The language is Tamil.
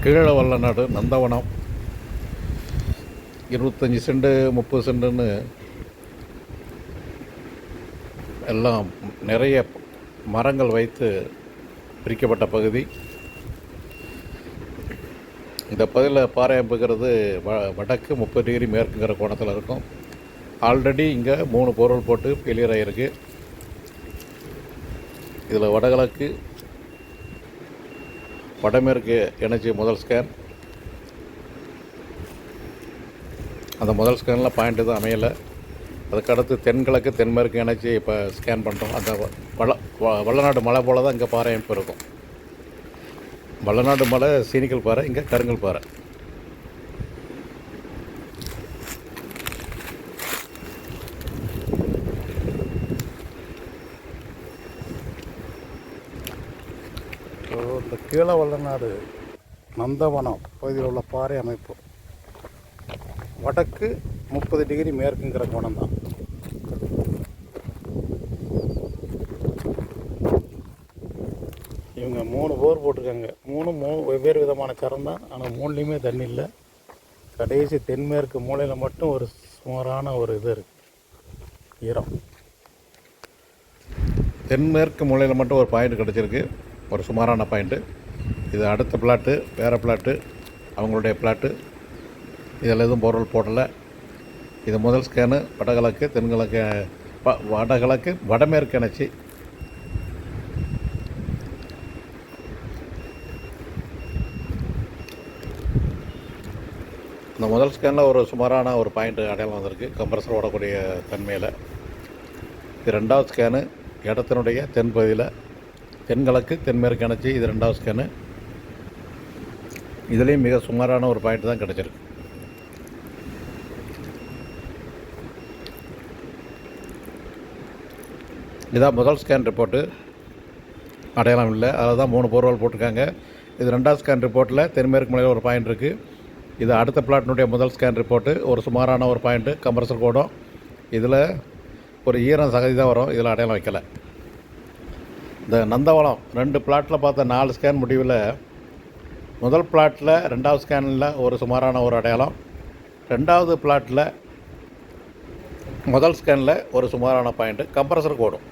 கீழே வல்லநாடு நந்தவனம் 25 சென்ட் 30 சென்ட்டுன்னு எல்லாம் நிறைய மரங்கள் வைத்து பிரிக்கப்பட்ட பகுதி. இந்த பகுதியில் பாறை அமைப்புங்கிறது வடக்கு 30 டிகிரி மேற்குங்கிற கோணத்தில் இருக்கும். ஆல்ரெடி இங்கே 3 போர்வெல் போட்டு ஃபெயிலியர் ஆகிருக்கு. இதில் வடகிழக்கு வடமேற்கு இணைச்சி முதல் ஸ்கேன். அந்த முதல் ஸ்கேனில் பாயிண்ட்டு தான் அமையலை. அதுக்கடுத்து தென்கிழக்கு தென்மேற்கு இணைச்சி இப்போ ஸ்கேன் பண்ணுறோம். அந்த வல்லநாடு மலை போல் தான் இங்கே பாறை அமைப்பு இருக்கும். வல்லநாடு மலை சீனிக்கல் பாறை, இங்கே கருங்கல் பாறை. இந்த கீழே வல்லநாடு நந்தவனம் பகுதியில் உள்ள பாறை அமைப்பு வடக்கு 30 டிகிரி மேற்குங்கிற கோணம் தான். இவங்க 3 போர் போட்டிருக்காங்க. 3 வெவ்வேறு விதமான கரம் தான். ஆனால் 3லேயுமே தண்ணி இல்லை. கடைசி தென்மேற்கு மூலையில் மட்டும் ஒரு சுமாரான ஒரு இது இருக்குது, ஈரம். தென்மேற்கு மூலையில் மட்டும் ஒரு பாயிண்ட் கிடச்சிருக்கு, ஒரு சுமாரான பாயிண்ட்டு. இது அடுத்த பிளாட்டு, வேறு பிளாட்டு, அவங்களுடைய பிளாட்டு. இதில் எதுவும் பொருள் போடலை. இது முதல் ஸ்கேனு வடகிழக்கு தென்கிழக்கு வடகிழக்கு வடமேற்கு இணைச்சி. இந்த முதல் ஸ்கேனில் ஒரு சுமாரான ஒரு பாயிண்ட்டு அடையாளம் வந்திருக்கு, கம்ப்ரஸர் ஓடக்கூடிய தன்மையில். இது ரெண்டாவது ஸ்கேனு இடத்தினுடைய தென்பகுதியில் தென்கிழக்கு தென்மேற்கு இணைச்சி. இது ரெண்டாவது ஸ்கேனு. இதுலேயும் மிக சுமாரான ஒரு பாயிண்ட் தான் கிடச்சிருக்கு. இதான் முதல் ஸ்கேன் ரிப்போர்ட்டு. அடையாளம் இல்லை, அதில் தான் 3 போர்வெல் போட்டிருக்காங்க. இது ரெண்டாவது ஸ்கேன் ரிப்போர்ட்டில் தென்மேற்கு மூலையில் ஒரு பாயிண்ட் இருக்குது. இது அடுத்த பிளாட்டினுடைய முதல் ஸ்கேன் ரிப்போர்ட்டு. ஒரு சுமாரான ஒரு பாயிண்ட்டு கம்ப்ரஸர் கோடும். இதில் ஒரு ஈரம் சகதி தான் வரும். இதில் அடையாளம் வைக்கலை. இந்த நந்தவனம் 2 பிளாட்டில் பார்த்த 4 ஸ்கேன் முடிவில் முதல் பிளாட்டில் ரெண்டாவது ஸ்கேனில் ஒரு சுமாரான ஒரு அடையாளம், ரெண்டாவது பிளாட்டில் முதல் ஸ்கேனில் ஒரு சுமாரான பாயிண்ட்டு கம்ப்ரஸர் கோடும்.